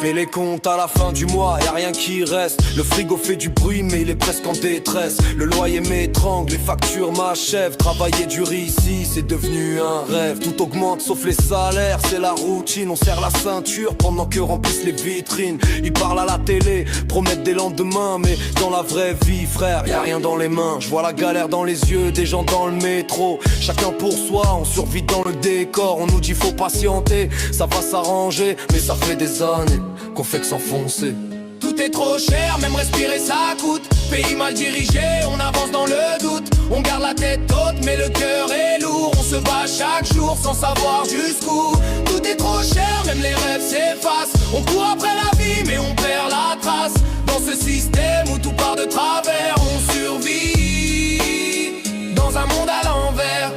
fais les comptes à la fin du mois, y'a rien qui reste. Le frigo fait du bruit mais il est presque en détresse. Le loyer m'étrangle, les factures m'achèvent. Travailler dur ici, c'est devenu un rêve. Tout augmente sauf les salaires, c'est la routine. On serre la ceinture pendant que remplissent les vitrines. Ils parlent à la télé, promettent des lendemains, mais dans la vraie vie, frère, y'a rien dans les mains. Je vois la galère dans les yeux des gens dans le métro. Chacun pour soi, on survit dans le décor. On nous dit faut patienter, ça va s'arranger, mais ça fait des années qu'on fait que s'enfoncer. Tout est trop cher, même respirer ça coûte. Pays mal dirigé, on avance dans le doute. On garde la tête haute, mais le cœur est lourd. On se bat chaque jour sans savoir jusqu'où. Tout est trop cher, même les rêves s'effacent. On court après la vie, mais on perd la trace. Dans ce système où tout part de travers, on survit dans un monde à l'envers.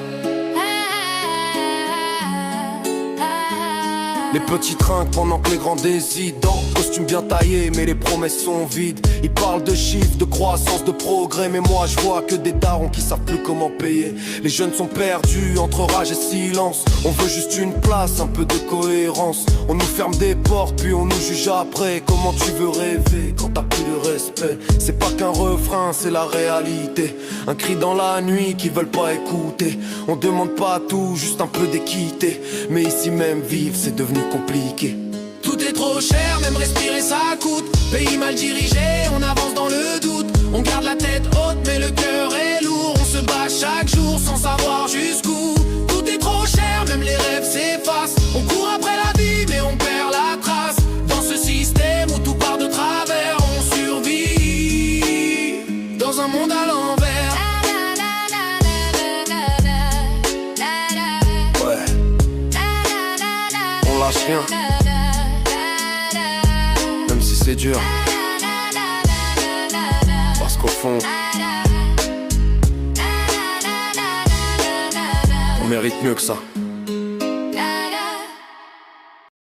Les petits trinquent pendant que les grands décident. Costume bien taillé mais les promesses sont vides. Ils parlent de chiffres, de croissance, de progrès, mais moi je vois que des darons qui savent plus comment payer. Les jeunes sont perdus entre rage et silence. On veut juste une place, un peu de cohérence. On nous ferme des portes puis on nous juge après. Comment tu veux rêver quand t'as plus de respect? C'est pas qu'un refrain, c'est la réalité. Un cri dans la nuit qu'ils veulent pas écouter. On demande pas tout, juste un peu d'équité. Mais ici même vivre c'est devenu compliqué. Tout est trop cher, même respirer ça coûte. Pays mal dirigé, on avance dans le doute. On garde la tête haute, mais le cœur est lourd. On se bat chaque jour sans savoir jusqu'où. Tout est trop cher, même les rêves s'effacent. On court après la vie, mais on perd la trace. Dans ce système où tout part de travers, on survit dans un monde à l'envers. Ouais, on lâche rien. Même si c'est dur. Parce qu'au fond, on mérite mieux que ça.